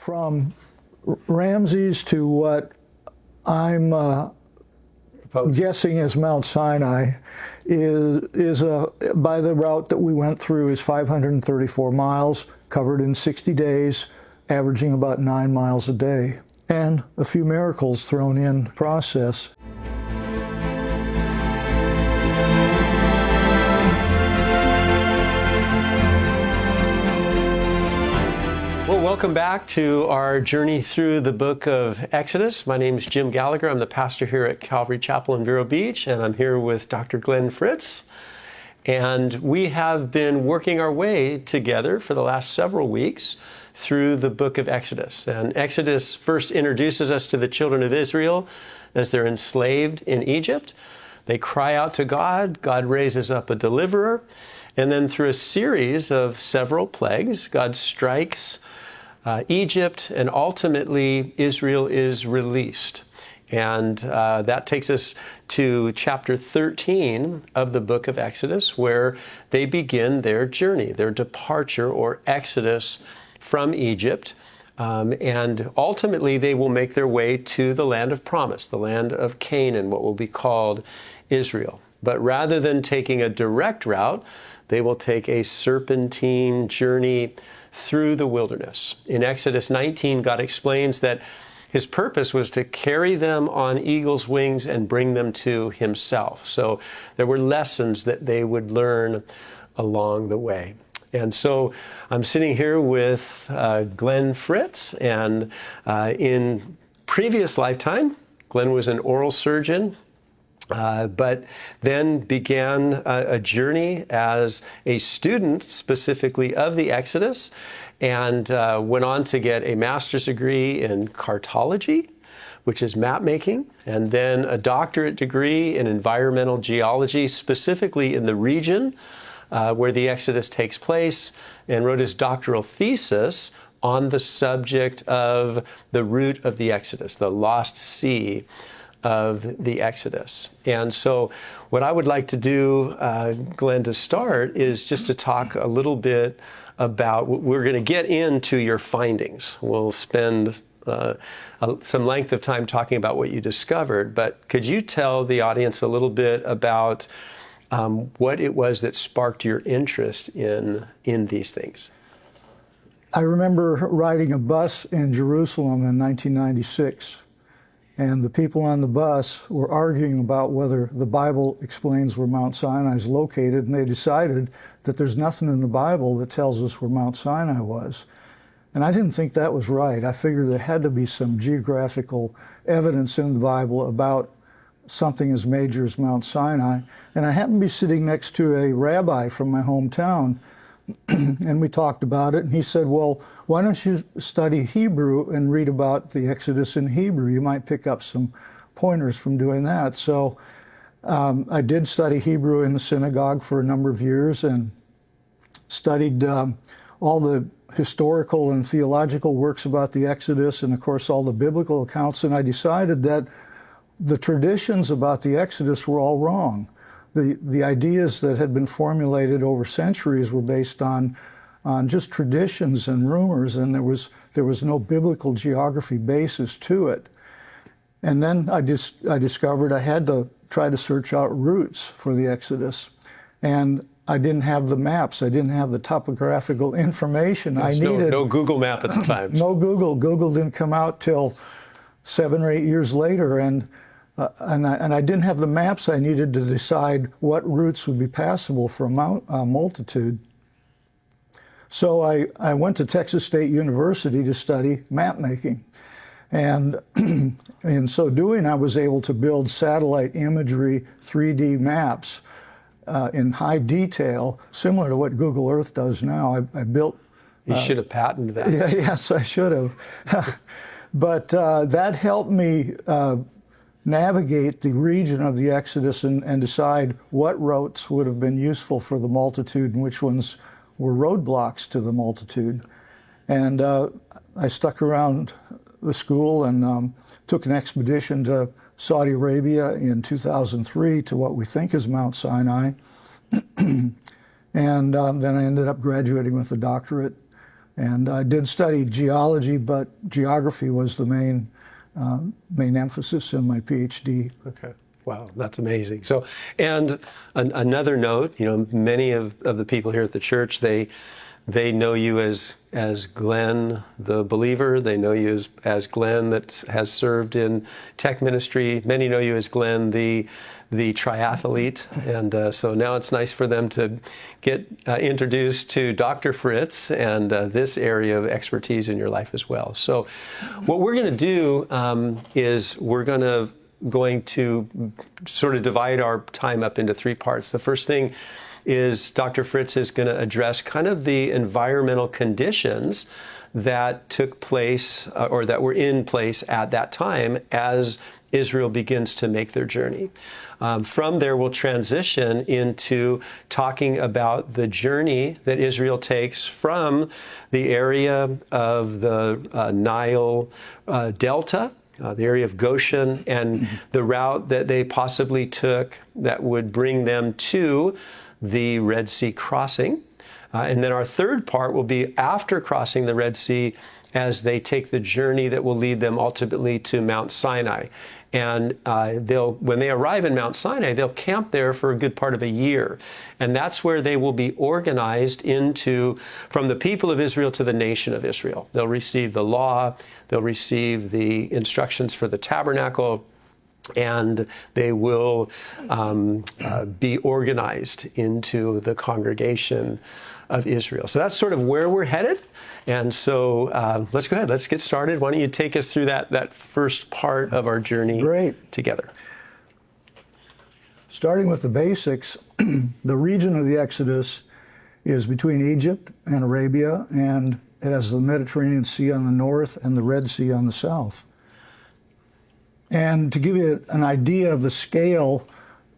from Ramses to what I'm guessing is Mount Sinai is by the route that we went through is 534 miles, covered in 60 days, averaging about 9 miles a day, and a few miracles thrown in the process. Welcome back to our journey through the book of Exodus. My name is Jim Gallagher. I'm the pastor here at Calvary Chapel in Vero Beach, and I'm here with Dr. Glen Fritz. And we have been working our way together for the last several weeks through the book of Exodus. And Exodus first introduces us to the children of Israel as they're enslaved in Egypt. They cry out to God. God raises up a deliverer. And then through a series of several plagues, God strikes Egypt, and ultimately Israel is released. And that takes us to chapter 13 of the book of Exodus, where they begin their journey, their departure or exodus from Egypt. And ultimately they will make their way to the land of promise, the land of Canaan, what will be called Israel. But rather than taking a direct route, they will take a serpentine journey through the wilderness. In Exodus 19, God explains that His purpose was to carry them on eagle's wings and bring them to Himself. So there were lessons that they would learn along the way. And so I'm sitting here with Glen Fritz, and in previous lifetime, Glen was an oral surgeon, but then began a journey as a student specifically of the Exodus, and went on to get a master's degree in cartology, which is map making, and then a doctorate degree in environmental geology, specifically in the region where the Exodus takes place, and wrote his doctoral thesis on the subject of the route of the Exodus, the lost sea of the Exodus. And so what I would like to do, Glen, to start is just to talk a little bit about, we're going to get into your findings. We'll spend some length of time talking about what you discovered, but could you tell the audience a little bit about what it was that sparked your interest in these things? I remember riding a bus in Jerusalem in 1996. And the people on the bus were arguing about whether the Bible explains where Mount Sinai is located, and they decided that there's nothing in the Bible that tells us where Mount Sinai was. And I didn't think that was right. I figured there had to be some geographical evidence in the Bible about something as major as Mount Sinai. And I happened to be sitting next to a rabbi from my hometown, and we talked about it, and he said, well, why don't you study Hebrew and read about the Exodus in Hebrew? You might pick up some pointers from doing that. So I did study Hebrew in the synagogue for a number of years and studied all the historical and theological works about the Exodus and, of course, all the biblical accounts. And I decided that the traditions about the Exodus were all wrong. The ideas that had been formulated over centuries were based on just traditions and rumors, and there was no biblical geography basis to it. And then I discovered I had to try to search out routes for the Exodus, and I didn't have the maps. I didn't have the topographical information I needed. No Google map at the time. No Google. Google didn't come out till 7 or 8 years later, and I didn't have the maps I needed to decide what routes would be passable for a multitude. So I went to Texas State University to study map making. And in so doing, I was able to build satellite imagery 3D maps in high detail, similar to what Google Earth does now. I built... You should have patented that. Yeah, yes, I should have. But that helped me navigate the region of the Exodus and decide what routes would have been useful for the multitude and which ones were roadblocks to the multitude. And I stuck around the school and took an expedition to Saudi Arabia in 2003 to what we think is Mount Sinai. And then I ended up graduating with a doctorate And I did study geology, but geography was the main emphasis in my PhD. Okay. Wow, that's amazing. So, and another note, many of the people here at the church, they know you as Glen the believer. They know you as Glen that has served in tech ministry. Many know you as Glen the triathlete. And so now it's nice for them to get introduced to Dr. Fritz and this area of expertise in your life as well. So what we're going to do is we're going to sort of divide our time up into three parts. The first thing is Dr. Fritz is going to address kind of the environmental conditions that took place or that were in place at that time as Israel begins to make their journey. From there, we'll transition into talking about the journey that Israel takes from the area of the Nile Delta, the area of Goshen, and the route that they possibly took that would bring them to the Red Sea crossing. And then our third part will be after crossing the Red Sea as they take the journey that will lead them ultimately to Mount Sinai. And when they arrive in Mount Sinai, they'll camp there for a good part of a year. And that's where they will be organized from the people of Israel to the nation of Israel. They'll receive the law, they'll receive the instructions for the tabernacle, and they will be organized into the congregation of Israel. So that's sort of where we're headed. And so let's go ahead. Let's get started. Why don't you take us through that first part of our journey together? Starting with the basics, the region of the Exodus is between Egypt and Arabia, and it has the Mediterranean Sea on the north and the Red Sea on the south. And to give you an idea of the scale,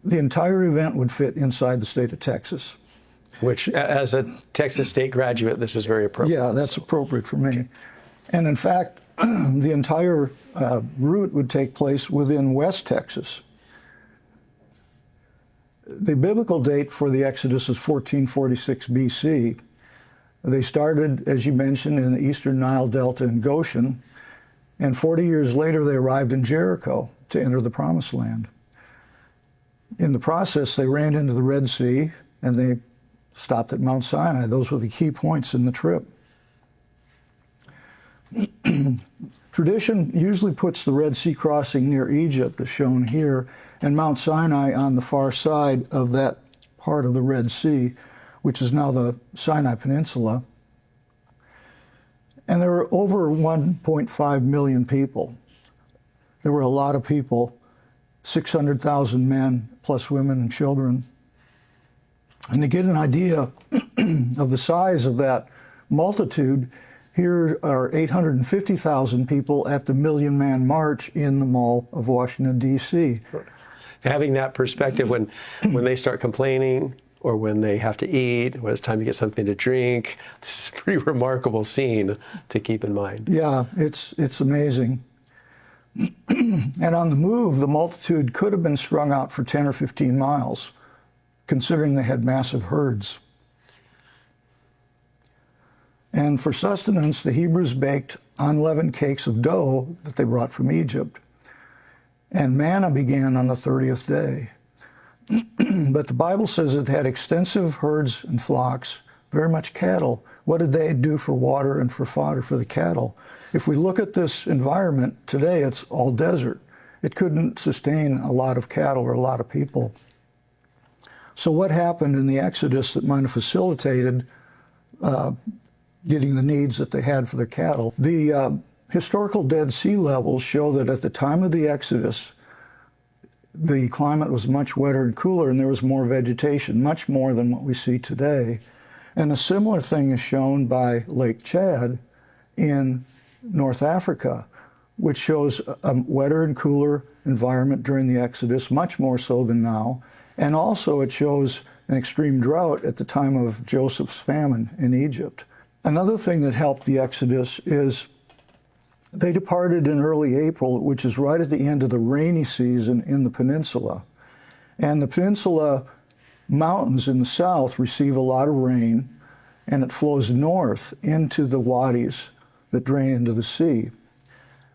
the entire event would fit inside the state of Texas. Which, as a Texas State graduate, this is very appropriate. Yeah, that's appropriate for me. Okay. And in fact, the entire route would take place within West Texas. The biblical date for the Exodus is 1446 BC. They started, as you mentioned, in the eastern Nile Delta in Goshen, and 40 years later they arrived in Jericho to enter the Promised Land. In the process, they ran into the Red Sea, and they stopped at Mount Sinai. Those were the key points in the trip. Tradition usually puts the Red Sea crossing near Egypt, as shown here, and Mount Sinai on the far side of that part of the Red Sea, which is now the Sinai Peninsula. And there were over 1.5 million people. There were a lot of people, 600,000 men, plus women and children. And to get an idea of the size of that multitude, here are 850,000 people at the Million Man March in the Mall of Washington, D.C. Having that perspective when they start complaining or when they have to eat, when it's time to get something to drink, this is a pretty remarkable scene to keep in mind. Yeah, it's amazing. And on the move, the multitude could have been strung out for 10 or 15 miles. Considering they had massive herds. And for sustenance, the Hebrews baked unleavened cakes of dough that they brought from Egypt. And manna began on the 30th day. But the Bible says it had extensive herds and flocks, very much cattle. What did they do for water and for fodder for the cattle? If we look at this environment today, it's all desert. It couldn't sustain a lot of cattle or a lot of people. So what happened in the Exodus that might have facilitated getting the needs that they had for their cattle? The historical Dead Sea levels show that at the time of the Exodus, the climate was much wetter and cooler, and there was more vegetation, much more than what we see today. And a similar thing is shown by Lake Chad in North Africa, which shows a wetter and cooler environment during the Exodus, much more so than now. And also it shows an extreme drought at the time of Joseph's famine in Egypt. Another thing that helped the Exodus is they departed in early April, which is right at the end of the rainy season in the peninsula. And the peninsula mountains in the south receive a lot of rain, and it flows north into the wadis that drain into the sea.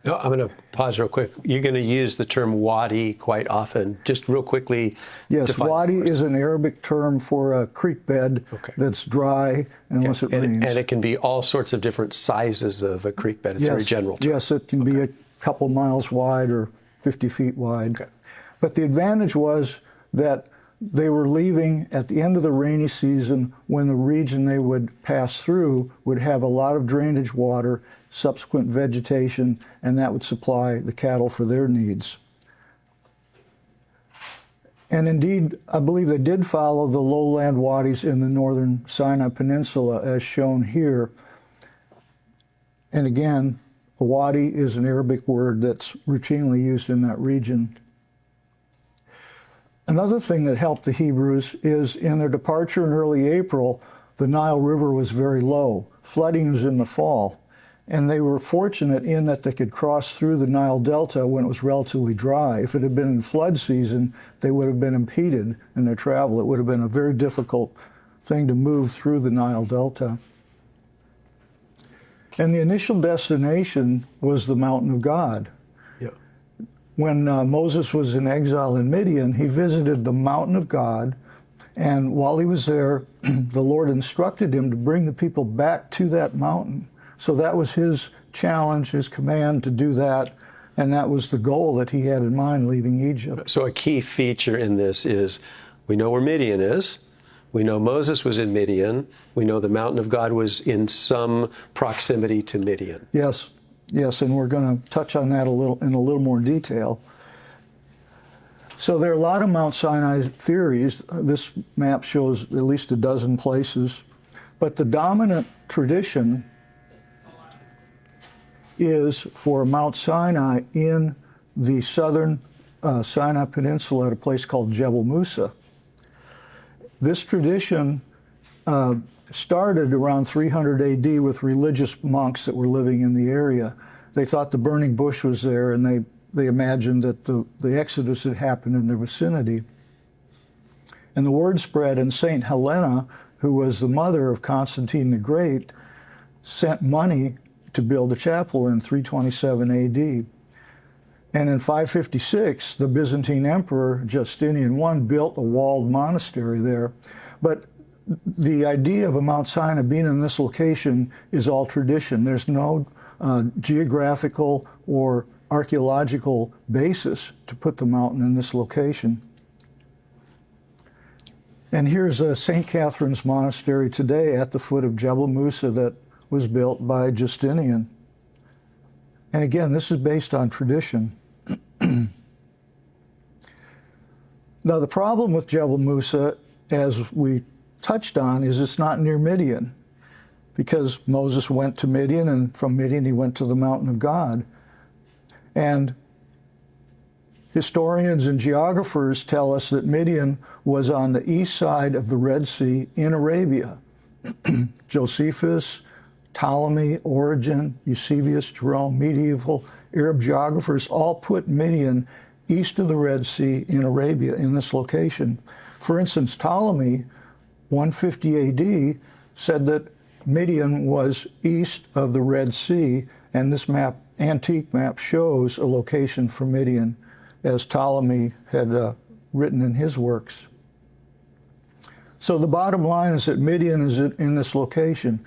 No, I'm going to pause real quick. You're going to use the term wadi quite often. Just real quickly. Yes, wadi is an Arabic term for a creek bed that's dry unless it rains. And it can be all sorts of different sizes of a creek bed. It's very general term. Yes, it can be a couple miles wide or 50 feet wide. But the advantage was that they were leaving at the end of the rainy season when the region they would pass through would have a lot of drainage water, subsequent vegetation, and that would supply the cattle for their needs. And indeed, I believe they did follow the lowland wadis in the northern Sinai Peninsula as shown here. And again, a wadi is an Arabic word that's routinely used in that region. Another thing that helped the Hebrews is in their departure in early April, the Nile River was very low. Flooding was in the fall. And they were fortunate in that they could cross through the Nile Delta when it was relatively dry. If it had been in flood season, they would have been impeded in their travel. It would have been a very difficult thing to move through the Nile Delta. And the initial destination was the mountain of God. When Moses was in exile in Midian, he visited the mountain of God, and while he was there, the Lord instructed him to bring the people back to that mountain. So that was his challenge, his command to do that, and that was the goal that he had in mind leaving Egypt. So a key feature in this is we know where Midian is, we know Moses was in Midian, we know the mountain of God was in some proximity to Midian. Yes, and we're going to touch on that in a little more detail. So there are a lot of Mount Sinai theories. This map shows at least a dozen places, but the dominant tradition is for Mount Sinai in the southern Sinai Peninsula at a place called Jebel Musa. This tradition started around 300 AD with religious monks that were living in the area. They thought the burning bush was there, and they imagined that the Exodus had happened in their vicinity. And the word spread, and St. Helena, who was the mother of Constantine the Great, sent money to build a chapel in 327 AD. And in 556, the Byzantine Emperor Justinian I built a walled monastery there. But the idea of a Mount Sinai being in this location is all tradition. There's no geographical or archaeological basis to put the mountain in this location. And here's St. Catherine's Monastery today at the foot of Jebel Musa that was built by Justinian. And again, this is based on tradition. Now, the problem with Jebel Musa, as we touched on, is it's not near Midian, because Moses went to Midian, and from Midian he went to the mountain of God. And historians and geographers tell us that Midian was on the east side of the Red Sea in Arabia. Josephus, Ptolemy, Origen, Eusebius, Jerome, medieval Arab geographers all put Midian east of the Red Sea in Arabia in this location. For instance, Ptolemy, 150 AD, said that Midian was east of the Red Sea, and this map, antique map, shows a location for Midian as Ptolemy had written in his works. So the bottom line is that Midian is in this location.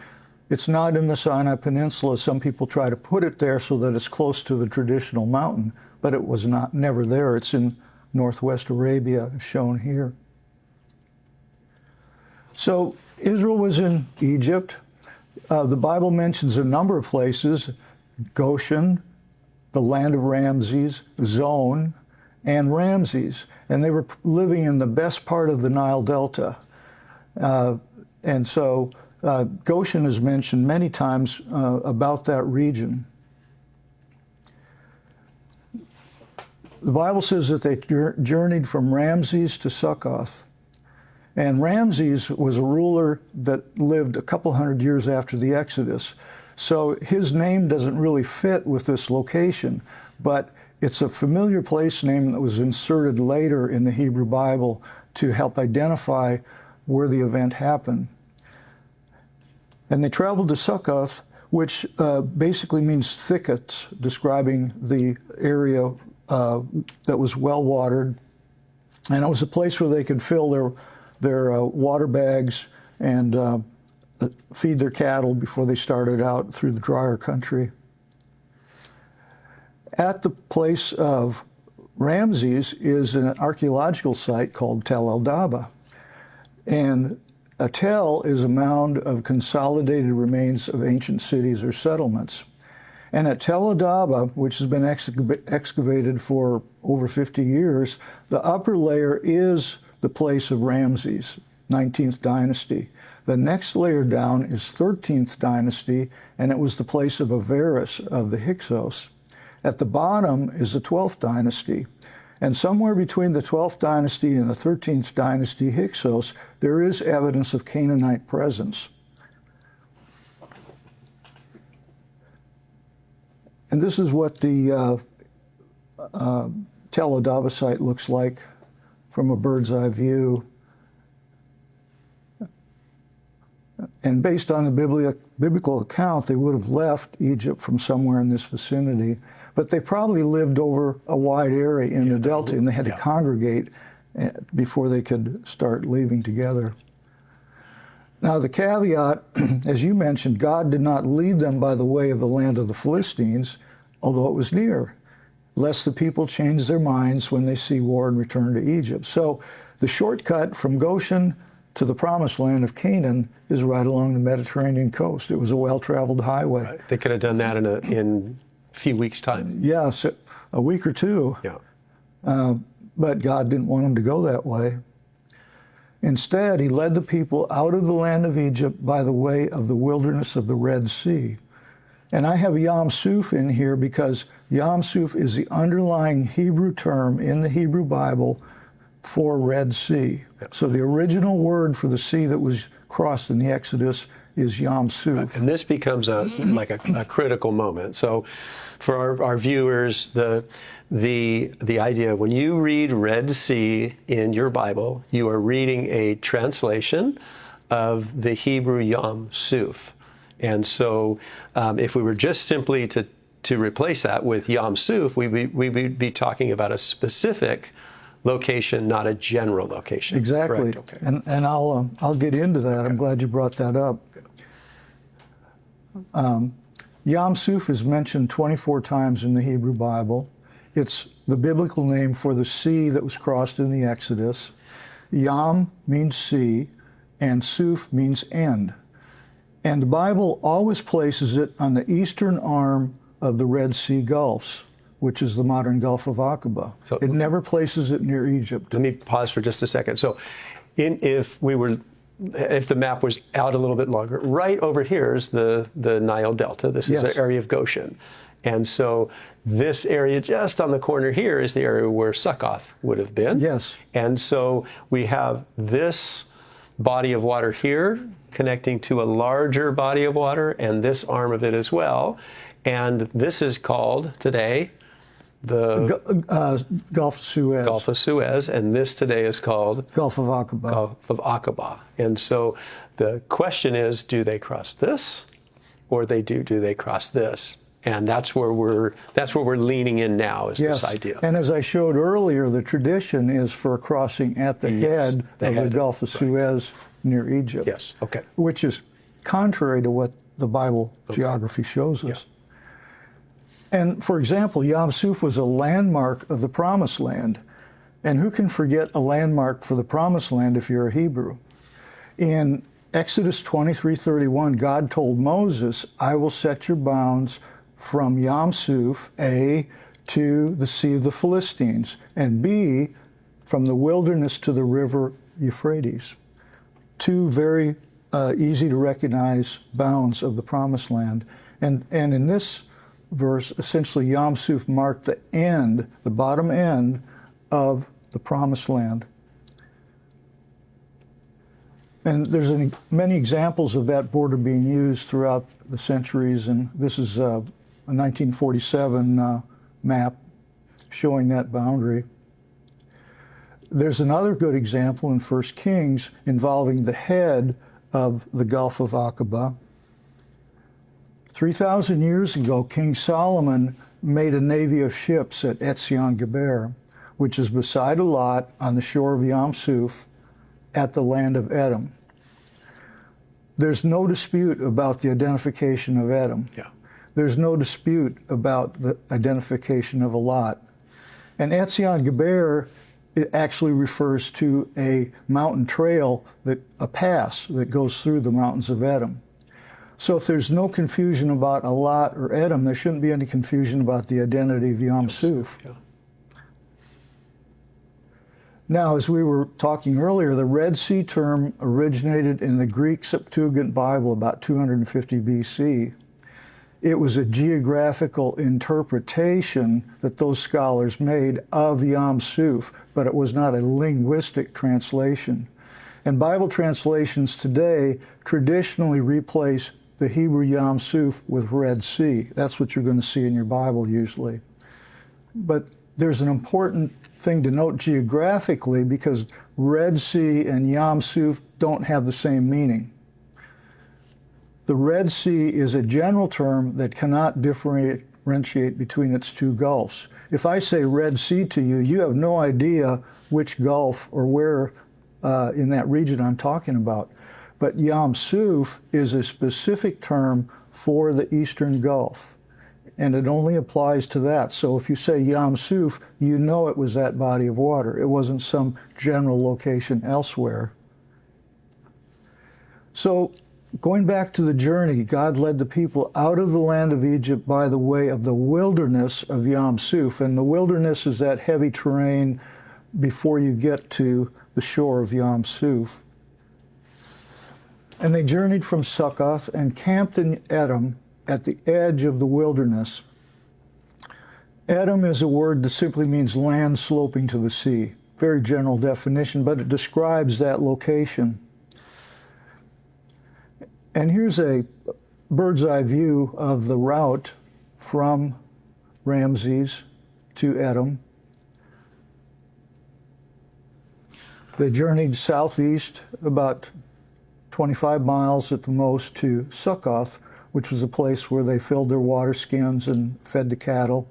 It's not in the Sinai Peninsula. Some people try to put it there so that it's close to the traditional mountain, but it was never there. It's in northwest Arabia, shown here. So Israel was in Egypt. The Bible mentions a number of places: Goshen, the land of Ramses, Zon, and Ramses. And they were living in the best part of the Nile Delta. And so Goshen is mentioned many times about that region. The Bible says that they journeyed from Ramses to Succoth. And Ramses was a ruler that lived a couple hundred years after the Exodus. So his name doesn't really fit with this location, but it's a familiar place name that was inserted later in the Hebrew Bible to help identify where the event happened. And they traveled to Succoth, which basically means thickets, describing the area that was well watered. And it was a place where they could fill their water bags and feed their cattle before they started out through the drier country. At the place of Ramses is an archaeological site called Tel el-Daba. And a tell is a mound of consolidated remains of ancient cities or settlements. And at Tel el-Daba, which has been excavated for over 50 years, the upper layer is the place of Ramses, 19th dynasty. The next layer down is 13th dynasty, and it was the place of Avaris of the Hyksos. At the bottom is the 12th dynasty. And somewhere between the 12th dynasty and the 13th dynasty Hyksos, there is evidence of Canaanite presence. And this is what the Tel el-Daba site looks like from a bird's eye view. And based on the biblical account, they would have left Egypt from somewhere in this vicinity, but they probably lived over a wide area in the Delta, and they had to congregate before they could start leaving together. Now, the caveat, as you mentioned, God did not lead them by the way of the land of the Philistines, although it was near, lest the people change their minds when they see war and return to Egypt. So the shortcut from Goshen to the promised land of Canaan is right along the Mediterranean coast. It was a well-traveled highway. Right. They could have done that in a few weeks' time. Yes, a week or two. Yeah. But God didn't want them to go that way. Instead, he led the people out of the land of Egypt by the way of the wilderness of the Red Sea. And I have Yam Suf in here because Yam Suf is the underlying Hebrew term in the Hebrew Bible for Red Sea. So the original word for the sea that was crossed in the Exodus is Yam Suf. And this becomes a critical moment. So for our viewers, the idea, when you read Red Sea in your Bible, you are reading a translation of the Hebrew Yam Suf. And so if we were just simply to replace that with Yam Suf, we would be talking about a specific location, not a general location. Exactly. Correct? Okay. And I'll get into that. Okay. I'm glad you brought that up. Yam Suf is mentioned 24 times in the Hebrew Bible. It's the biblical name for the sea that was crossed in the Exodus. Yam means sea, and Suf means end. And the Bible always places it on the eastern arm of the Red Sea Gulfs, which is the modern Gulf of Aqaba. So it never places it near Egypt. Let me pause for just a second. So if the map was out a little bit longer, right over here is the Nile Delta. This is the area of Goshen. And so this area just on the corner here is the area where Succoth would have been. Yes. And so we have this body of water here connecting to a larger body of water and this arm of it as well. And this is called today the Gulf of Suez. Gulf of Suez, and this today is called Gulf of Aqaba. Gulf of Aqaba. And so the question is, do they cross this, or do they cross this? And that's where we're leaning in now, is this idea. And as I showed earlier, the tradition is for crossing at the head of the Gulf of Suez near Egypt. Yes. Okay. Which is contrary to what the Bible geography shows us. And for example, Yam Suf was a landmark of the Promised Land. And who can forget a landmark for the Promised Land if you're a Hebrew? In Exodus 23:31, God told Moses, I will set your bounds from Yam Suf, A, to the Sea of the Philistines, and B, from the wilderness to the river Euphrates. Two very easy to recognize bounds of the Promised Land. And in this verse, essentially Yam Suf marked the end, the bottom end of the Promised Land. And there's many examples of that border being used throughout the centuries, and this is a 1947 map showing that boundary. There's another good example in 1 Kings involving the head of the Gulf of Aqaba, 3,000 years ago, King Solomon made a navy of ships at Etzion-Geber, which is beside Elat on the shore of Yam Suf at the land of Edom. There's no dispute about the identification of Edom. Yeah. There's no dispute about the identification of Elat. And Etzion-Geber, it actually refers to a mountain trail, a pass that goes through the mountains of Edom. So if there's no confusion about Elat or Edom, there shouldn't be any confusion about the identity of Yam Suf. Yeah. Now, as we were talking earlier, the Red Sea term originated in the Greek Septuagint Bible about 250 BC. It was a geographical interpretation that those scholars made of Yam Suf, but it was not a linguistic translation. And Bible translations today traditionally replace the Hebrew Yam Suf with Red Sea. That's what you're going to see in your Bible usually. But there's an important thing to note geographically, because Red Sea and Yam Suf don't have the same meaning. The Red Sea is a general term that cannot differentiate between its two gulfs. If I say Red Sea to you, you have no idea which gulf or where in that region I'm talking about. But Yam Suf is a specific term for the Eastern Gulf, and it only applies to that. So if you say Yam Suf, you know it was that body of water. It wasn't some general location elsewhere. So going back to the journey, God led the people out of the land of Egypt by the way of the wilderness of Yam Suf. And the wilderness is that heavy terrain before you get to the shore of Yam Suf. And they journeyed from Succoth and camped in Edom at the edge of the wilderness. Edom is a word that simply means land sloping to the sea. Very general definition, but it describes that location. And here's a bird's eye view of the route from Ramses to Edom. They journeyed southeast about 25 miles at the most to Succoth, which was a place where they filled their water skins and fed the cattle.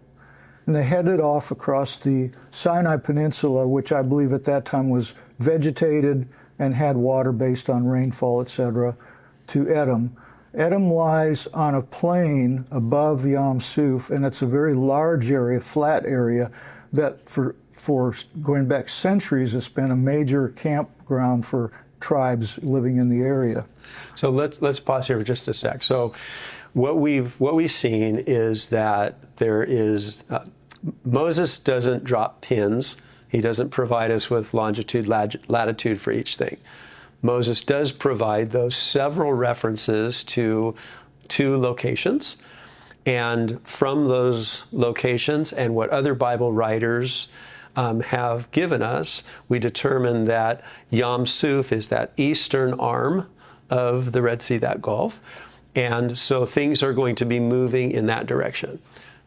And they headed off across the Sinai Peninsula, which I believe at that time was vegetated and had water based on rainfall, etc., to Edom. Edom lies on a plain above Yam Suf, and it's a very large area, flat area, that for going back centuries has been a major campground for tribes living in the area. So let's pause here for just a sec. So what we've seen is that there is Moses doesn't drop pins. He doesn't provide us with longitude, latitude for each thing. Moses does provide those several references to two locations, and from those locations and what other Bible writers have given us, we determine that Yam Suf is that eastern arm of the Red Sea, that Gulf, and so things are going to be moving in that direction.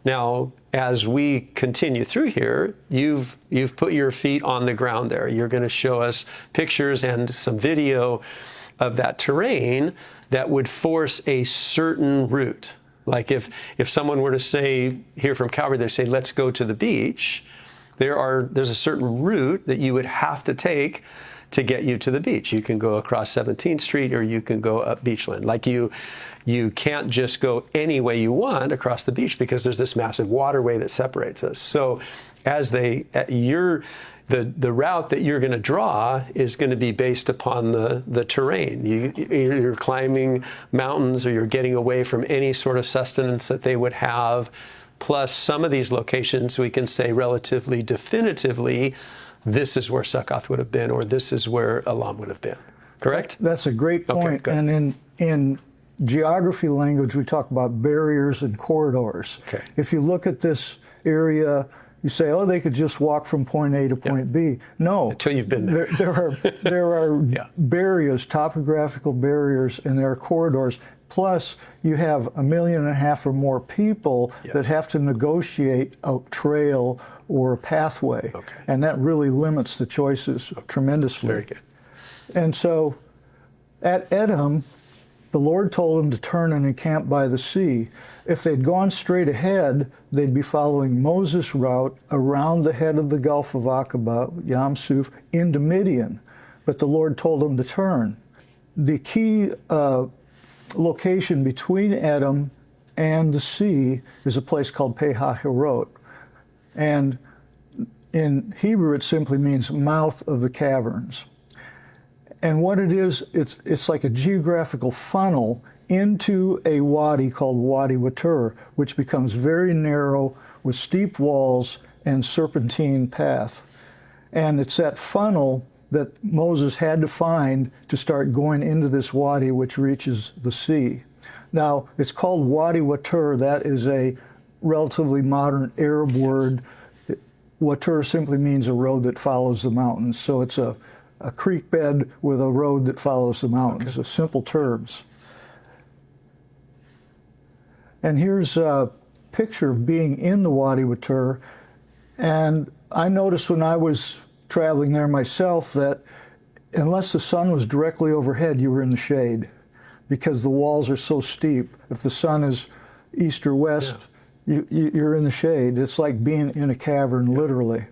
Now, as we continue through here, you've put your feet on the ground there. You're going to show us pictures and some video of that terrain that would force a certain route. Like if someone were to say here from Calvary, they say, let's go to the beach, there's a certain route that you would have to take to get you to the beach. You can go across 17th Street or you can go up Beachland. Like you can't just go any way you want across the beach because there's this massive waterway that separates us. So as the route that you're going to draw is going to be based upon the terrain. You're climbing mountains or you're getting away from any sort of sustenance that they would have. Plus, some of these locations we can say relatively definitively, this is where Succoth would have been, or this is where Elam would have been. Correct? That's a great point. Okay, and in geography language, we talk about barriers and corridors. Okay. If you look at this area, you say, oh, they could just walk from point A to point B. No. Until you've been there. There are Yeah. barriers, topographical barriers, and there are corridors. Plus, you have 1.5 million or more people that have to negotiate a trail or a pathway. Okay. And that really limits the choices tremendously. Very good. And so at Edom, the Lord told them to turn and encamp by the sea. If they'd gone straight ahead, they'd be following Moses' route around the head of the Gulf of Aqaba, Yam Suf, into Midian. But the Lord told them to turn. The key location between Edom and the sea is a place called Peh-Hahirot. And in Hebrew, it simply means mouth of the caverns. And what it is, it's like a geographical funnel into a wadi called Wadi Watur, which becomes very narrow with steep walls and serpentine path. And it's that funnel that Moses had to find to start going into this wadi, which reaches the sea. Now, it's called Wadi Watur. That is a relatively modern Arab word. Watur simply means a road that follows the mountains. So it's a creek bed with a road that follows the mountains, simple terms. And here's a picture of being in the Wadi Watur. And I noticed when I was traveling there myself that unless the sun was directly overhead, you were in the shade because the walls are so steep. If the sun is east or west, you're in the shade. It's like being in a cavern, literally.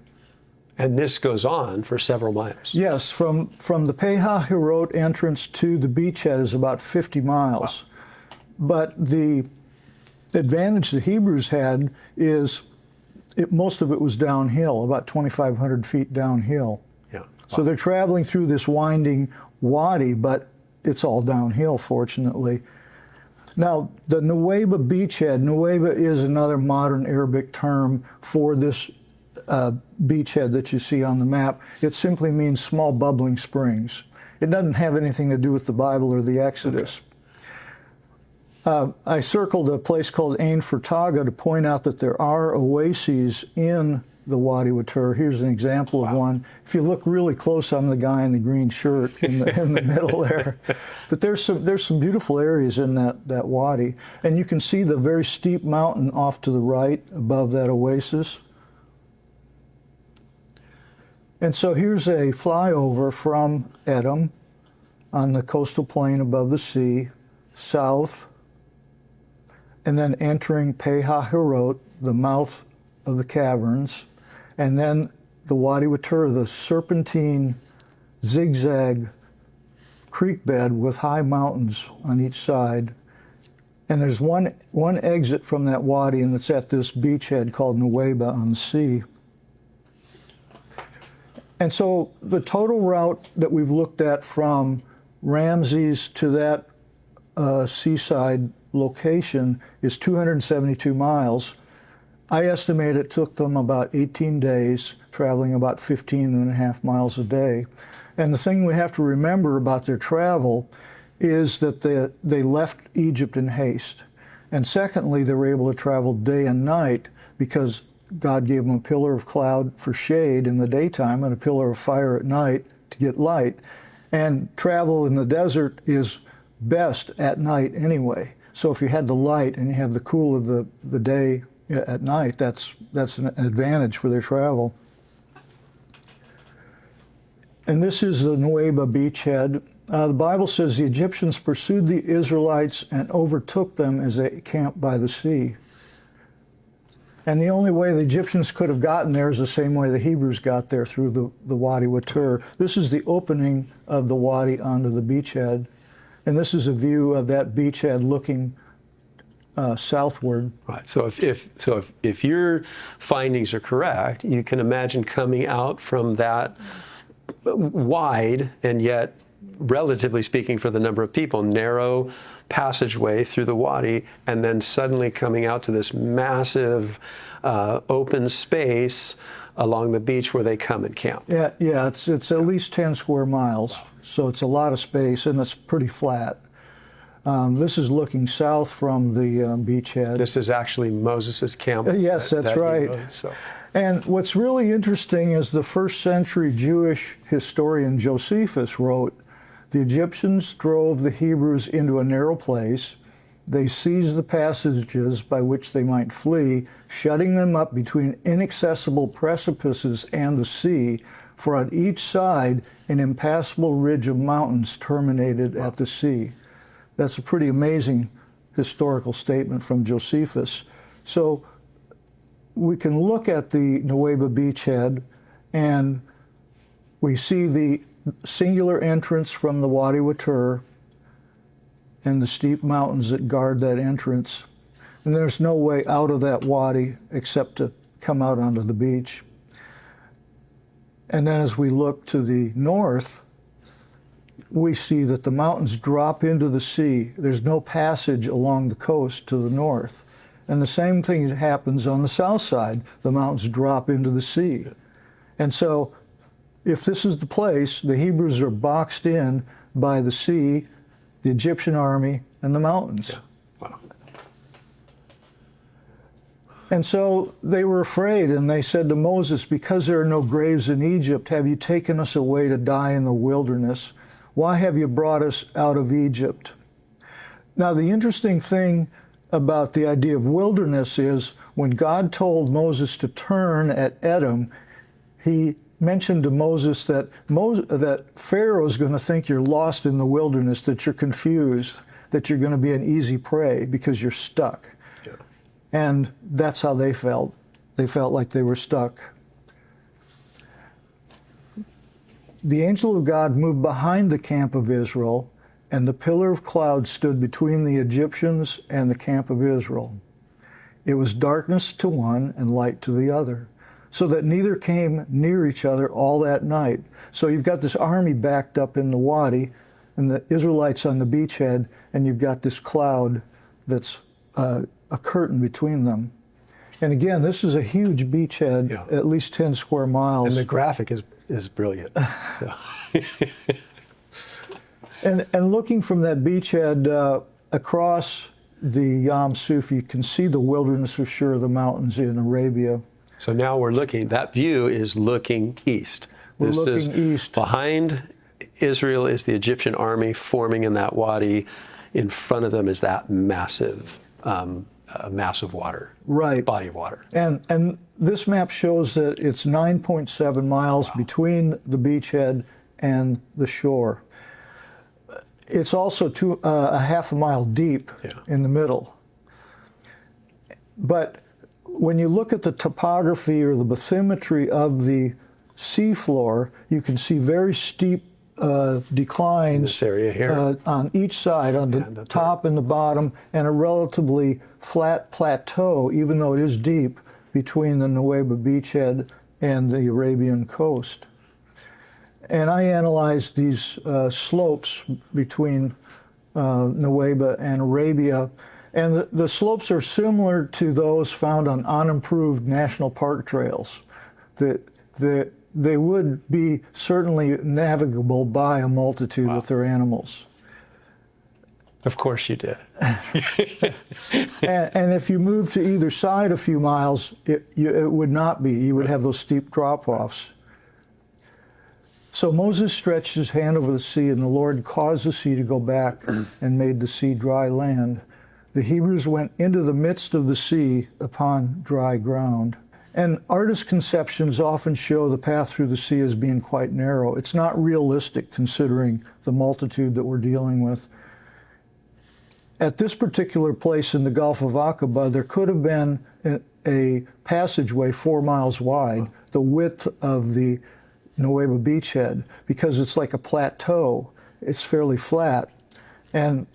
And this goes on for several miles. Yes, from the Peh-Hahirot entrance to the beachhead is about 50 miles. Wow. But the advantage the Hebrews had is most of it was downhill, about 2,500 feet downhill. Yeah. Wow. So they're traveling through this winding wadi, but it's all downhill, fortunately. Now, the Nuweiba beachhead, Nuweiba is another modern Arabic term for this beachhead that you see on the map. It simply means small bubbling springs. It doesn't have anything to do with the Bible or the Exodus. I circled a place called Ain Furtaga to point out that there are oases in the Wadi Watur. Here's an example of one. If you look really close, I'm the guy in the green shirt in the middle there. But there's some beautiful areas in that wadi. And you can see the very steep mountain off to the right above that oasis. And so here's a flyover from Edom on the coastal plain above the sea, south, and then entering Peh-Hahirot, the mouth of the caverns, and then the Wadi Watur, the serpentine zigzag creek bed with high mountains on each side. And there's one exit from that wadi, and it's at this beachhead called Nuweiba on the sea. And so the total route that we've looked at from Ramses to that seaside location is 272 miles. I estimate it took them about 18 days, traveling about 15.5 miles a day. And the thing we have to remember about their travel is that they left Egypt in haste. And secondly, they were able to travel day and night because God gave them a pillar of cloud for shade in the daytime and a pillar of fire at night to get light. And travel in the desert is best at night anyway. So if you had the light and you have the cool of the day at night, that's an advantage for their travel. And this is the Nuweiba beachhead. The Bible says the Egyptians pursued the Israelites and overtook them as they camped by the sea. And the only way the Egyptians could have gotten there is the same way the Hebrews got there, through the Wadi Watur. This is the opening of the wadi onto the beachhead. And this is a view of that beachhead looking southward. Right. So if your findings are correct, you can imagine coming out from that wide and yet, relatively speaking, for the number of people, narrow passageway through the wadi, and then suddenly coming out to this massive open space along the beach where they come and camp. Yeah, it's at least 10 square miles, wow. So it's a lot of space, and it's pretty flat. This is looking south from the beachhead. This is actually Moses' camp. Yes, that's right. And what's really interesting is the first century Jewish historian Josephus wrote, "The Egyptians drove the Hebrews into a narrow place. They seized the passages by which they might flee, shutting them up between inaccessible precipices and the sea, for on each side an impassable ridge of mountains terminated at the sea." That's a pretty amazing historical statement from Josephus. So we can look at the Nueva beachhead, and we see the singular entrance from the Wadi Watur and the steep mountains that guard that entrance. And there's no way out of that wadi except to come out onto the beach. And then as we look to the north, we see that the mountains drop into the sea. There's no passage along the coast to the north. And the same thing happens on the south side. The mountains drop into the sea. And so if this is the place, the Hebrews are boxed in by the sea, the Egyptian army, and the mountains. Yeah. Wow. And so they were afraid, and they said to Moses, because there are no graves in Egypt, have you taken us away to die in the wilderness? Why have you brought us out of Egypt? Now, the interesting thing about the idea of wilderness is when God told Moses to turn at Edom, he mentioned to Moses that Pharaoh is going to think you're lost in the wilderness, that you're confused, that you're going to be an easy prey because you're stuck. Yeah. And that's how they felt. They felt like they were stuck. The angel of God moved behind the camp of Israel, and the pillar of cloud stood between the Egyptians and the camp of Israel. It was darkness to one and light to the other, so that neither came near each other all that night. So you've got this army backed up in the wadi, and the Israelites on the beachhead, and you've got this cloud that's a curtain between them. And again, this is a huge beachhead, Yeah. at least 10 square miles. And the graphic is brilliant. So. And looking from that beachhead across the Yam Suf, you can see the wilderness for sure, the mountains in Arabia. So now we're looking, that view is looking east. We're This looking is east. Behind Israel is the Egyptian army forming in that wadi. In front of them is that massive water, Right. body of water. And this map shows that it's 9.7 miles between the beachhead and the shore. It's also a half a mile deep in the middle. But when you look at the topography or the bathymetry of the seafloor, you can see very steep declines This area here. on each side, on the top and the bottom, and a relatively flat plateau, even though it is deep, between the Nueva beachhead and the Arabian coast. And I analyzed these slopes between Nueva and Arabia, and the slopes are similar to those found on unimproved national park trails. They would be certainly navigable by a multitude with their animals. Of course you did. And if you move to either side a few miles, it would not be. You would have those steep drop-offs. So Moses stretched his hand over the sea, and the Lord caused the sea to go back and made the sea dry land. The Hebrews went into the midst of the sea upon dry ground. And artist conceptions often show the path through the sea as being quite narrow. It's not realistic considering the multitude that we're dealing with. At this particular place in the Gulf of Aqaba, there could have been a passageway 4 miles wide, the width of the Nueva beachhead, because it's like a plateau. It's fairly flat. And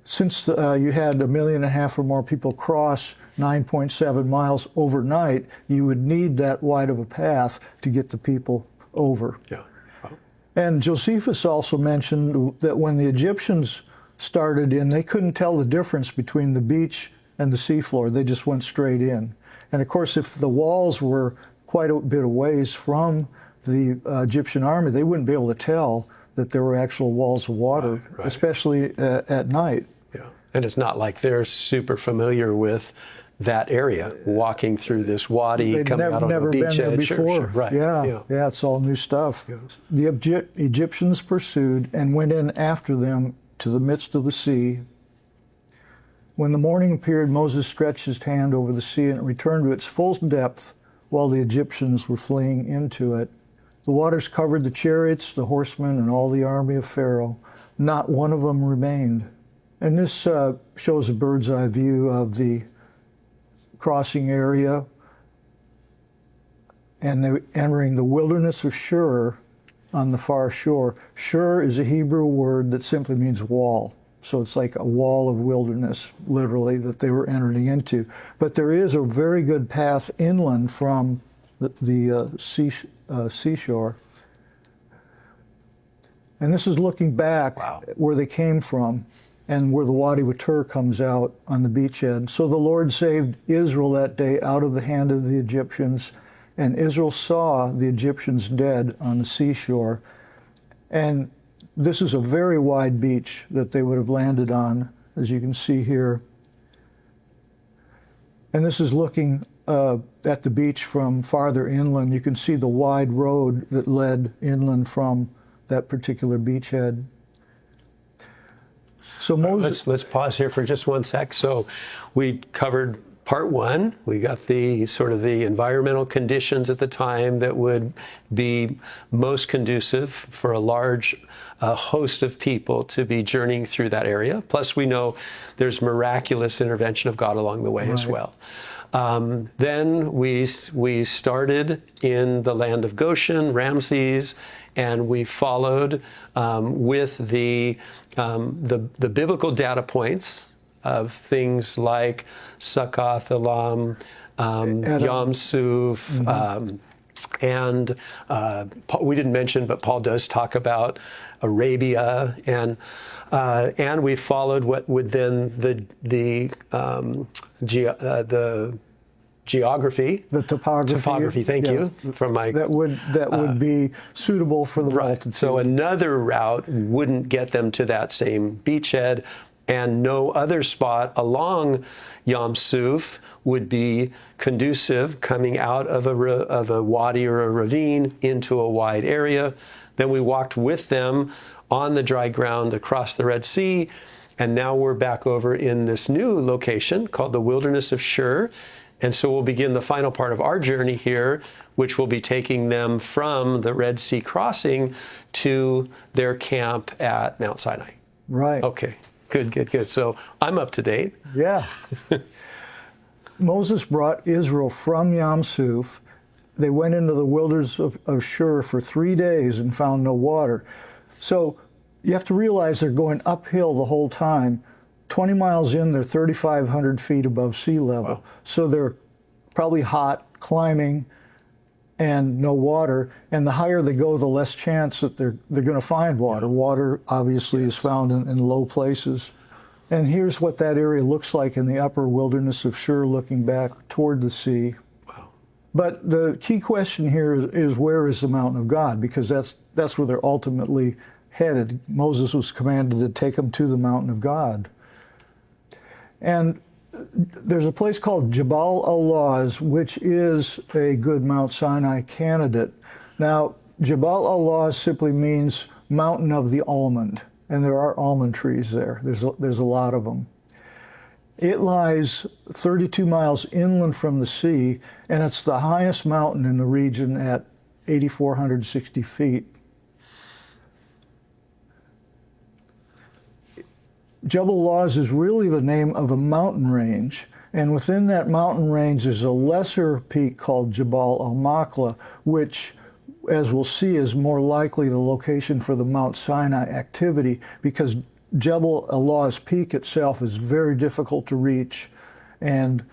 since you had 1.5 million or more people cross 9.7 miles overnight, you would need that wide of a path to get the people over. Yeah. Wow. And Josephus also mentioned that when the Egyptians started in, they couldn't tell the difference between the beach and the seafloor. They just went straight in. And of course, if the walls were quite a bit of ways from the Egyptian army, they wouldn't be able to tell that there were actual walls of water, Right. especially at night. Yeah. And it's not like they're super familiar with that area, walking through this wadi, They'd coming out on never the been there beachhead. before. Right. Yeah, it's all new stuff. Yeah. The Egyptians pursued and went in after them to the midst of the sea. When the morning appeared, Moses stretched his hand over the sea, and it returned to its full depth while the Egyptians were fleeing into it. The waters covered the chariots, the horsemen, and all the army of Pharaoh. Not one of them remained. And this shows a bird's eye view of the crossing area, and they're entering the wilderness of Shur on the far shore. Shur is a Hebrew word that simply means wall. So it's like a wall of wilderness, literally, that they were entering into. But there is a very good path inland from the seashore. And this is looking back where they came from and where the Wadi Watur comes out on the beachhead. So the Lord saved Israel that day out of the hand of the Egyptians, and Israel saw the Egyptians dead on the seashore. And this is a very wide beach that they would have landed on, as you can see here. And this is looking at the beach from farther inland. You can see the wide road that led inland from that particular beachhead. So Moses... Let's pause here for just one sec. So we covered part one. We got the sort of the environmental conditions at the time that would be most conducive for a large host of people to be journeying through that area. Plus, we know there's miraculous intervention of God along the way as well. Then we started in the land of Goshen, Ramses, and we followed with the biblical data points of things like Succoth, Elam, Yom Suf, and we didn't mention, but Paul does talk about Arabia, and we followed what would then the geography, the topography. Thank you from my that would be suitable for the multitude. So another route wouldn't get them to that same beachhead, and no other spot along Yam Suf would be conducive coming out of a wadi or a ravine into a wide area. Then we walked with them on the dry ground across the Red Sea, and now we're back over in this new location called the Wilderness of Shur. And so we'll begin the final part of our journey here, which will be taking them from the Red Sea crossing to their camp at Mount Sinai. Right. Okay. Good. So I'm up to date. Yeah. Moses brought Israel from Yam Suf. They went into the wilderness of Shur for 3 days and found no water. So you have to realize they're going uphill the whole time. 20 miles in, they're 3,500 feet above sea level. Wow. So they're probably hot, climbing, and no water. And the higher they go, the less chance that they're going to find water. Water, obviously, is found in low places. And here's what that area looks like in the upper wilderness of Shur, looking back toward the sea. Wow. But the key question here is where is the mountain of God? Because that's where they're ultimately headed. Moses was commanded to take them to the mountain of God. And there's a place called Jabal al-Lawz, which is a good Mount Sinai candidate. Now, Jabal al-Lawz simply means mountain of the almond, and there are almond trees there. There's a lot of them. It lies 32 miles inland from the sea, and it's the highest mountain in the region at 8,460 feet. Jabal al-Lawz is really the name of a mountain range, and within that mountain range is a lesser peak called Jabal al-Makla, which, as we'll see, is more likely the location for the Mount Sinai activity, because Jabal al-Lawz peak itself is very difficult to reach, and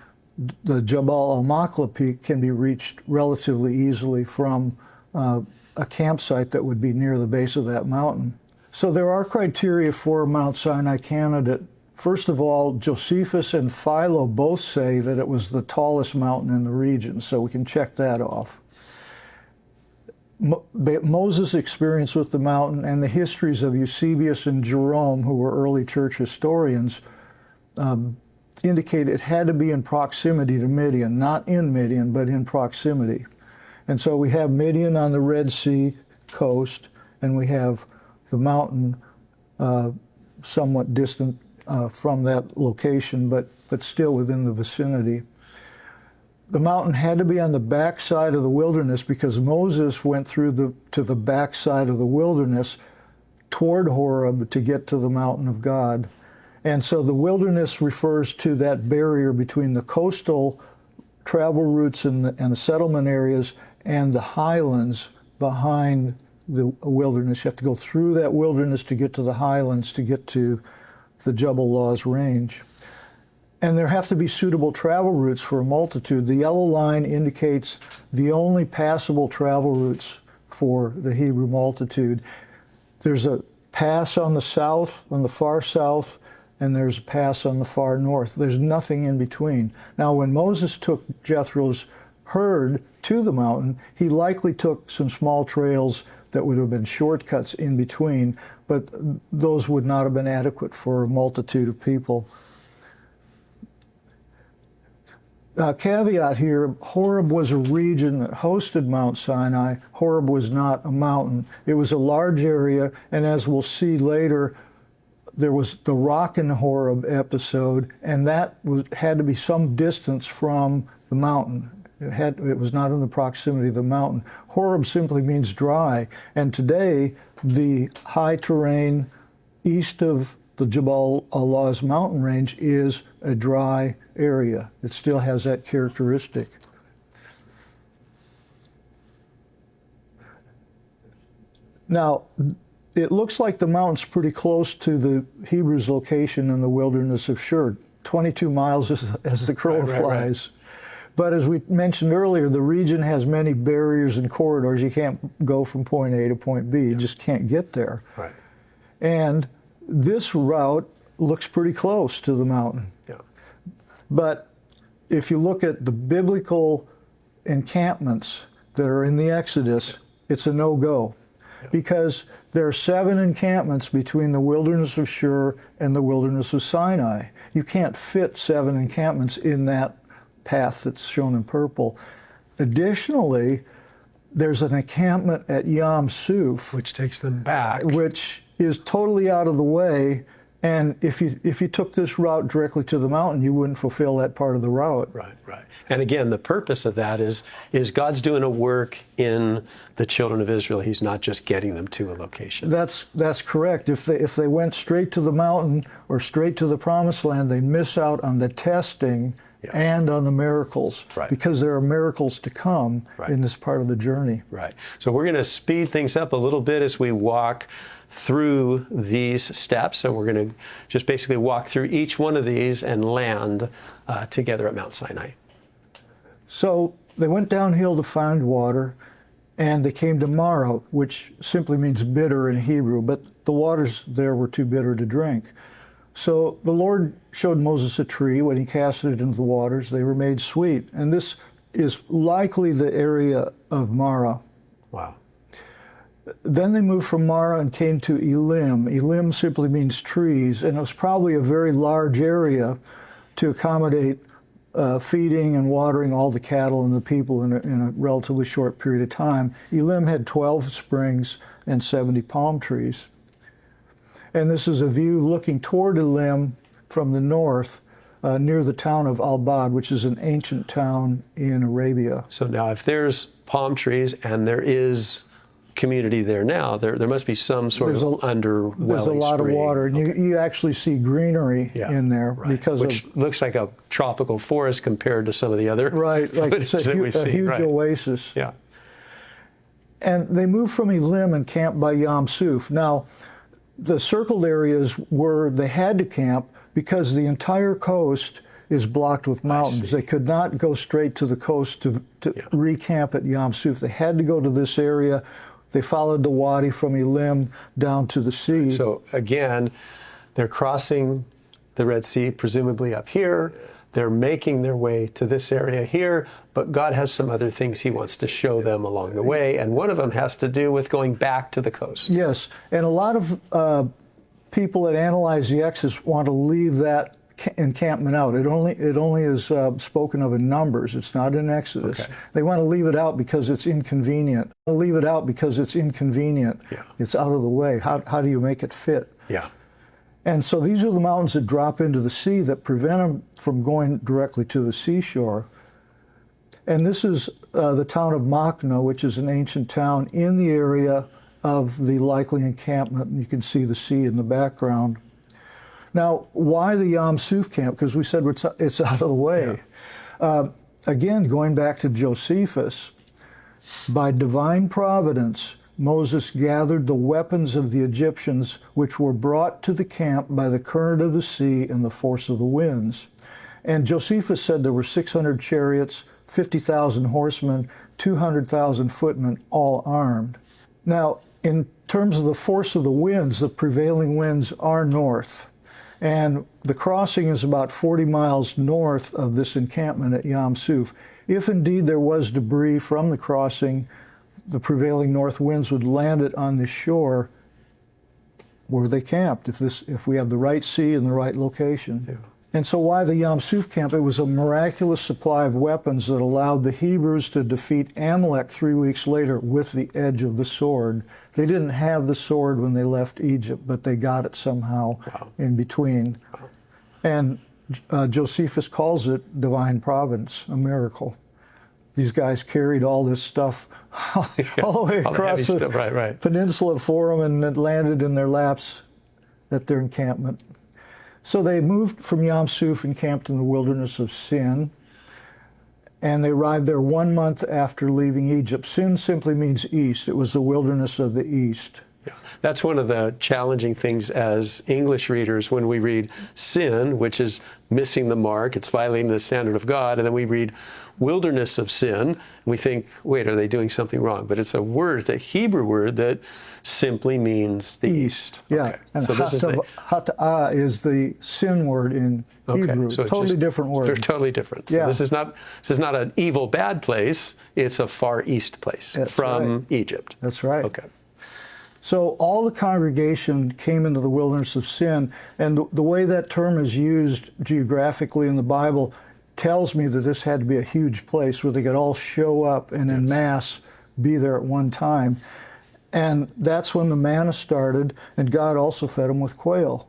the Jabal al-Makla peak can be reached relatively easily from a campsite that would be near the base of that mountain. So there are criteria for a Mount Sinai candidate. First of all, Josephus and Philo both say that it was the tallest mountain in the region, so we can check that off. Moses' experience with the mountain and the histories of Eusebius and Jerome, who were early church historians, indicate it had to be in proximity to Midian, not in Midian, but in proximity. And so we have Midian on the Red Sea coast, and we have the mountain somewhat distant from that location, but still within the vicinity. The mountain had to be on the backside of the wilderness because Moses went through to the backside of the wilderness toward Horeb to get to the mountain of God. And so the wilderness refers to that barrier between the coastal travel routes and the settlement areas and the highlands behind the wilderness. You have to go through that wilderness to get to the highlands, to get to the Jebel Law's range. And there have to be suitable travel routes for a multitude. The yellow line indicates the only passable travel routes for the Hebrew multitude. There's a pass on the south, on the far south, and there's a pass on the far north. There's nothing in between. Now, when Moses took Jethro's herd to the mountain, he likely took some small trails that would have been shortcuts in between, but those would not have been adequate for a multitude of people. Caveat here, Horeb was a region that hosted Mount Sinai. Horeb was not a mountain. It was a large area, and as we'll see later, there was the rock in the Horeb episode, and that had to be some distance from the mountain. It was not in the proximity of the mountain. Horeb simply means dry, and today the high terrain east of the Jebel Allah's mountain range is a dry area. It still has that characteristic. Now, it looks like the mountain's pretty close to the Hebrews' location in the wilderness of Shur, 22 miles as the crow flies. But as we mentioned earlier, the region has many barriers and corridors. You can't go from point A to point B. You just can't get there. Right. And this route looks pretty close to the mountain. Yeah. But if you look at the biblical encampments that are in the Exodus, it's a no-go. Yeah. Because there are 7 encampments between the wilderness of Shur and the wilderness of Sinai. You can't fit 7 encampments in that path that's shown in purple. Additionally, there's an encampment at Yam Suf, which takes them back, which is totally out of the way. And if you took this route directly to the mountain, you wouldn't fulfill that part of the route. Right, right. And again, the purpose of that is God's doing a work in the children of Israel. He's not just getting them to a location. That's correct. If they went straight to the mountain or straight to the promised land, they miss out on the testing and on the miracles, because there are miracles to come in this part of the journey. Right. So we're going to speed things up a little bit as we walk through these steps. So we're going to just basically walk through each one of these and land together at Mount Sinai. So they went downhill to find water, and they came to Marah, which simply means bitter in Hebrew, but the waters there were too bitter to drink. So the Lord showed Moses a tree. When he cast it into the waters, they were made sweet. And this is likely the area of Marah. Wow. Then they moved from Marah and came to Elim. Elim simply means trees, and it was probably a very large area to accommodate feeding and watering all the cattle and the people in a relatively short period of time. Elim had 12 springs and 70 palm trees. And this is a view looking toward Elim from the north, near the town of Al-Bad, which is an ancient town in Arabia. So now if there's palm trees and there is community there now, there must be some sort of underwelling There's a lot spring. of water, and you actually see greenery in there because which looks like a tropical forest compared to some of the other like it's a huge oasis. Yeah. And they moved from Elim and camped by Yam Suf. Now, the circled areas where they had to camp because the entire coast is blocked with mountains. They could not go straight to the coast to recamp at Yam Suf. They had to go to this area. They followed the wadi from Elim down to the sea. So again, they're crossing the Red Sea, presumably up here. They're making their way to this area here, but God has some other things he wants to show them along the way, and one of them has to do with going back to the coast. Yes, and a lot of people that analyze the Exodus want to leave that encampment out. It only is spoken of in Numbers. It's not in Exodus. Okay. They want to leave it out because it's inconvenient. Leave it out because it's inconvenient. Yeah. It's out of the way. How do you make it fit? Yeah. And so these are the mountains that drop into the sea that prevent them from going directly to the seashore. And this is the town of Machna, which is an ancient town in the area of the likely encampment. You can see the sea in the background. Now, why the Yam Suf camp? Because we said it's out of the way. Yeah. Again, going back to Josephus, by divine providence, Moses gathered the weapons of the Egyptians, which were brought to the camp by the current of the sea and the force of the winds. And Josephus said there were 600 chariots, 50,000 horsemen, 200,000 footmen, all armed. Now, in terms of the force of the winds, the prevailing winds are north. And the crossing is about 40 miles north of this encampment at Yam Suf. If indeed there was debris from the crossing, the prevailing north winds would land it on the shore where they camped, if we have the right sea and the right location. Yeah. And so why the Yam Suf camp? It was a miraculous supply of weapons that allowed the Hebrews to defeat Amalek 3 weeks later with the edge of the sword. They didn't have the sword when they left Egypt, but they got it somehow in between. Wow. And Josephus calls it divine providence, a miracle. These guys carried all this stuff all the way across the peninsula for them, and it landed in their laps at their encampment. So they moved from Yam Suf and camped in the wilderness of Sin, and they arrived there 1 month after leaving Egypt. Sin simply means east. It was the wilderness of the east. Yeah. That's one of the challenging things as English readers when we read sin, which is missing the mark, it's violating the standard of God, and then we read wilderness of sin, and we think, wait, are they doing something wrong? But it's a word, it's a Hebrew word that simply means the east. Yeah, okay. and so hata'ah is the sin word in Hebrew. So totally different word. They're totally different. So yeah. This is not an evil, bad place. It's a far east place from Egypt. That's right. Okay. So all the congregation came into the wilderness of Sin, and the way that term is used geographically in the Bible tells me that this had to be a huge place where they could all show up and en masse be there at one time. And that's when the manna started, and God also fed them with quail.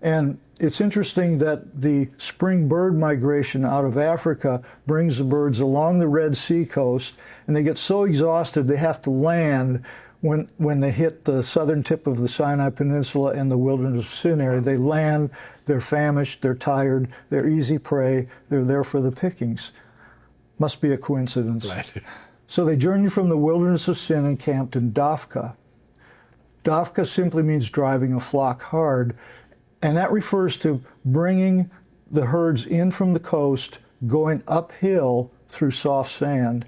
And it's interesting that the spring bird migration out of Africa brings the birds along the Red Sea coast, and they get so exhausted they have to land. When they hit the southern tip of the Sinai Peninsula and the wilderness of Sin area, they land, they're famished, they're tired, they're easy prey, they're there for the pickings. Must be a coincidence. Right. So they journeyed from the wilderness of Sin and camped in Dafka. Dafka simply means driving a flock hard, and that refers to bringing the herds in from the coast, going uphill through soft sand.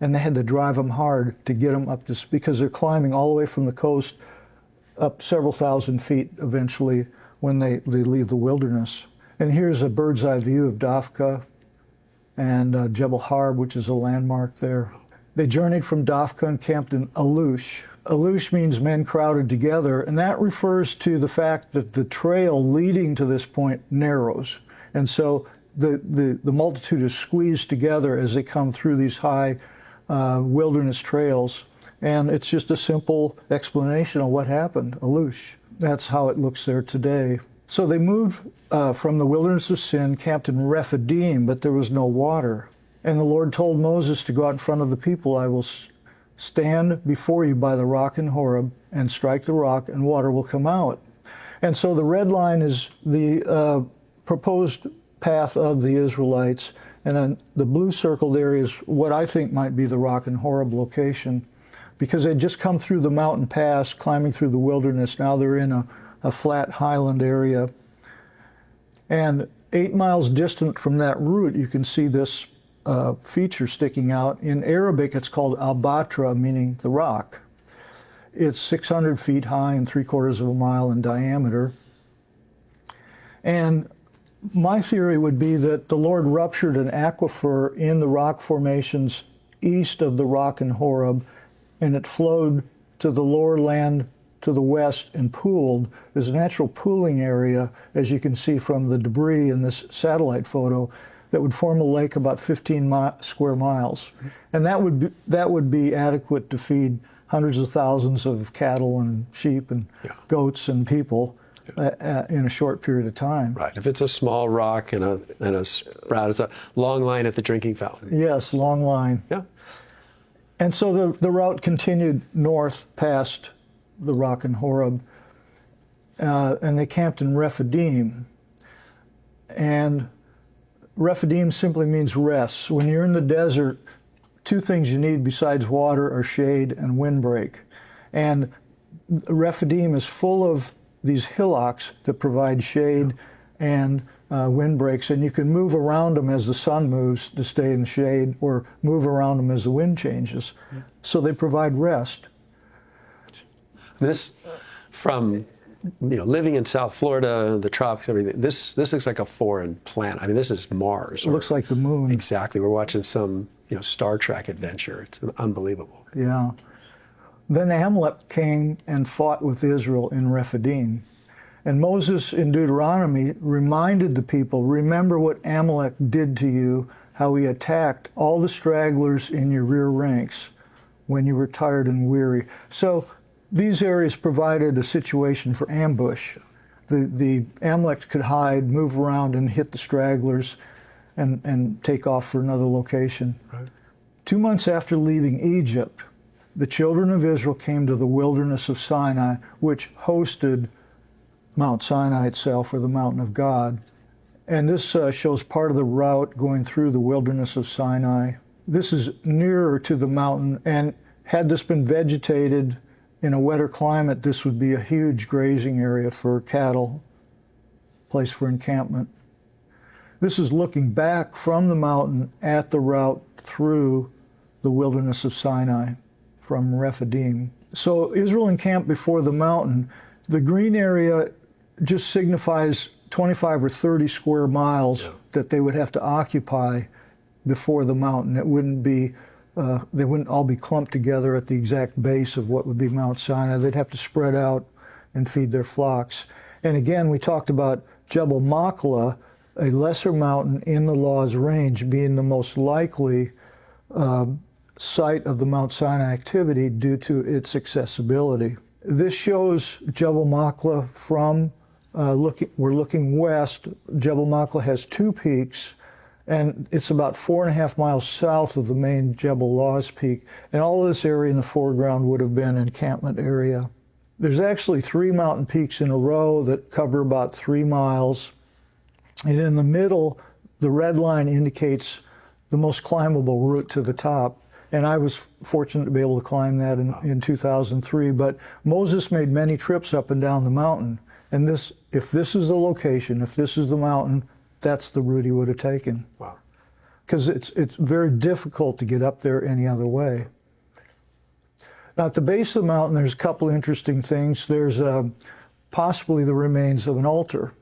And they had to drive them hard to get them up this, because they're climbing all the way from the coast up several thousand feet eventually when they leave the wilderness. And here's a bird's eye view of Dafka and Jebel Harb, which is a landmark there. They journeyed from Dafka and camped in Alush. Alush means men crowded together, and that refers to the fact that the trail leading to this point narrows. And so the multitude is squeezed together as they come through these high wilderness trails, and it's just a simple explanation of what happened, Alush. That's how it looks there today. So they moved from the wilderness of Sin, camped in Rephidim, but there was no water. And the Lord told Moses to go out in front of the people. I will stand before you by the rock in Horeb and strike the rock, and water will come out. And so the red line is the proposed path of the Israelites. And then the blue circle there is what I think might be the rock and Horeb location, because they'd just come through the mountain pass, climbing through the wilderness. Now they're in a flat highland area. And 8 miles distant from that route, you can see this feature sticking out. In Arabic, it's called al-Batra, meaning the rock. It's 600 feet high and 3/4 of a mile in diameter. And my theory would be that the Lord ruptured an aquifer in the rock formations east of the rock in Horeb, and it flowed to the lower land to the west and pooled. There's a natural pooling area, as you can see from the debris in this satellite photo, that would form a lake about 15 square miles. And that would be adequate to feed hundreds of thousands of cattle and sheep and goats and people in a short period of time. Right. If it's a small rock and a sprout, it's a long line at the drinking fountain. Yes, long line. Yeah. And so the route continued north past the rock in Horeb. and they camped in Rephidim. And Rephidim simply means rest. When you're in the desert, two things you need besides water are shade and windbreak. And Rephidim is full of these hillocks that provide shade and windbreaks, and you can move around them as the sun moves to stay in the shade, or move around them as the wind changes. So they provide rest. This, from living in South Florida, the tropics, everything, this looks like a foreign planet. I mean, this is Mars. It looks like the moon. Exactly. We're watching some Star Trek adventure. It's unbelievable. Yeah. Then Amalek came and fought with Israel in Rephidim. And Moses in Deuteronomy reminded the people, remember what Amalek did to you, how he attacked all the stragglers in your rear ranks when you were tired and weary. So these areas provided a situation for ambush. The Amaleks could hide, move around, and hit the stragglers and take off for another location. Right. 2 months after leaving Egypt, the children of Israel came to the wilderness of Sinai, which hosted Mount Sinai itself, or the mountain of God. And this shows part of the route going through the wilderness of Sinai. This is nearer to the mountain, and had this been vegetated in a wetter climate, this would be a huge grazing area for cattle, place for encampment. This is looking back from the mountain at the route through the wilderness of Sinai from Rephidim. So Israel encamped before the mountain. The green area just signifies 25 or 30 square miles that they would have to occupy before the mountain. It wouldn't be, they wouldn't all be clumped together at the exact base of what would be Mount Sinai. They'd have to spread out and feed their flocks. And again, we talked about Jebel Makla, a lesser mountain in the Law's range, being the most likely site of the Mount Sinai activity due to its accessibility. This shows Jebel Makla from, we're looking west. Jebel Makla has two peaks, and it's about 4.5 miles south of the main Jebel Law's peak. And all of this area in the foreground would have been encampment area. There's actually 3 mountain peaks in a row that cover about 3 miles. And in the middle, the red line indicates the most climbable route to the top. And I was fortunate to be able to climb that in 2003. But Moses made many trips up and down the mountain. And if this is the location, if this is the mountain, that's the route he would have taken. Wow. Because it's very difficult to get up there any other way. Now, at the base of the mountain, there's a couple interesting things. There's possibly the remains of an altar.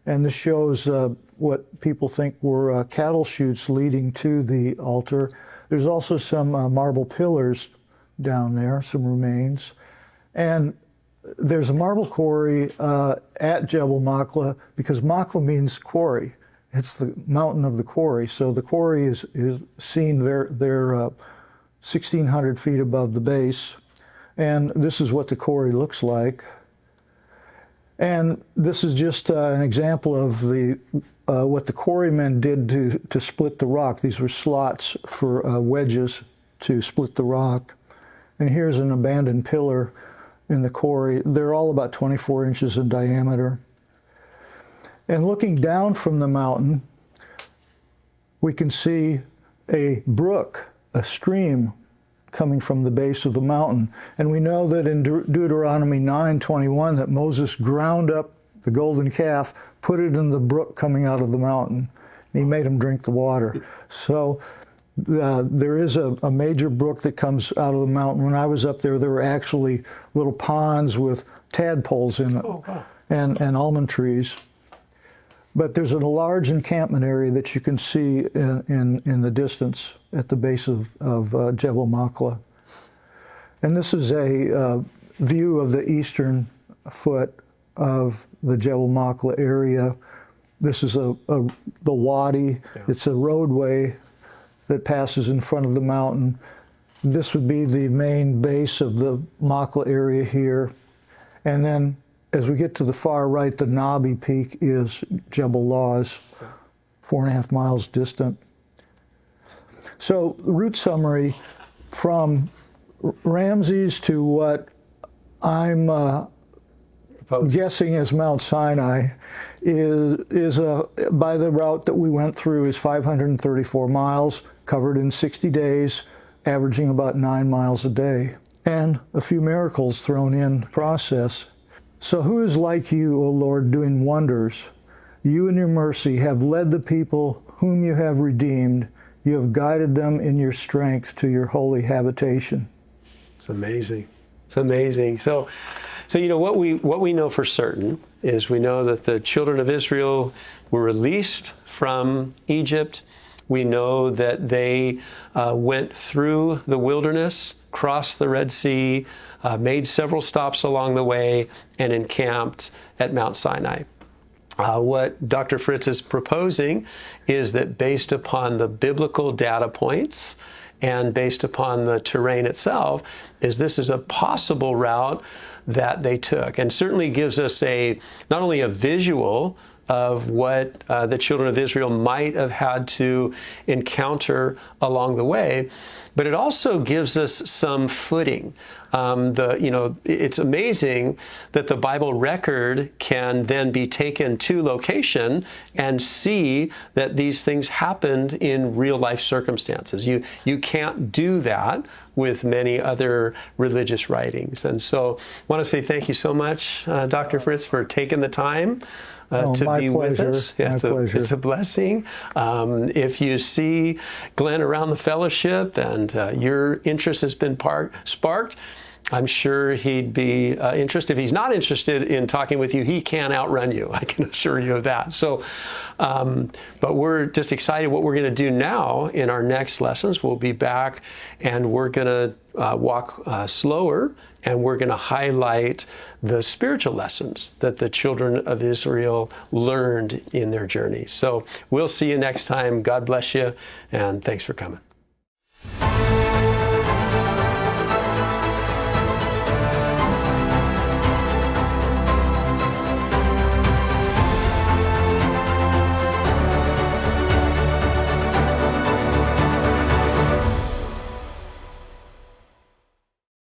And this shows what people think were cattle chutes leading to the altar. There's also some marble pillars down there, some remains. And there's a marble quarry at Jebel Makla, because Makla means quarry. It's the mountain of the quarry. So the quarry is seen there 1,600 feet above the base. And this is what the quarry looks like. And this is just an example of what the quarrymen did to split the rock. These were slots for wedges to split the rock. And here's an abandoned pillar in the quarry. They're all about 24 inches in diameter. And looking down from the mountain, we can see a brook, a stream, coming from the base of the mountain. And we know that in Deuteronomy 9:21 that Moses ground up the golden calf, put it in the brook coming out of the mountain, and he made them drink the water. So there is a major brook that comes out of the mountain. When I was up there, there were actually little ponds with tadpoles in it. Oh, wow. and almond trees. But there's a large encampment area that you can see in the distance at the base of Jebel Makla. And this is a view of the eastern foot of the Jebel Makla area. This is the wadi. Yeah. It's a roadway that passes in front of the mountain. This would be the main base of the Makla area here. And then as we get to the far right, the Nabi Peak is Jebel Law's, 4.5 miles distant. So route summary from Ramses to what I'm guessing as Mount Sinai, is by the route that we went through is 534 miles, covered in 60 days, averaging about 9 miles a day, and a few miracles thrown in process. So who is like you, O Lord, doing wonders? You in your mercy have led the people whom you have redeemed. You have guided them in your strength to your holy habitation. It's amazing. It's amazing. So you know what we know for certain is we know that the children of Israel were released from Egypt. We know that they went through the wilderness, crossed the Red Sea, made several stops along the way, and encamped at Mount Sinai. What Dr. Fritz is proposing is that based upon the biblical data points and based upon the terrain itself, this is a possible route that they took, and certainly gives us not only a visual of what the children of Israel might have had to encounter along the way, but it also gives us some footing. It's amazing that the Bible record can then be taken to location and see that these things happened in real life circumstances. You can't do that with many other religious writings. And so I want to say thank you so much, Dr. Fritz, for taking the time to be with us. Yeah, it's a blessing. If you see Glen around the fellowship and your interest has been sparked, I'm sure he'd be interested. If he's not interested in talking with you, he can outrun you. I can assure you of that. So, but we're just excited what we're going to do now in our next lessons. We'll be back and we're going to walk slower, and we're going to highlight the spiritual lessons that the children of Israel learned in their journey. So we'll see you next time. God bless you, and thanks for coming.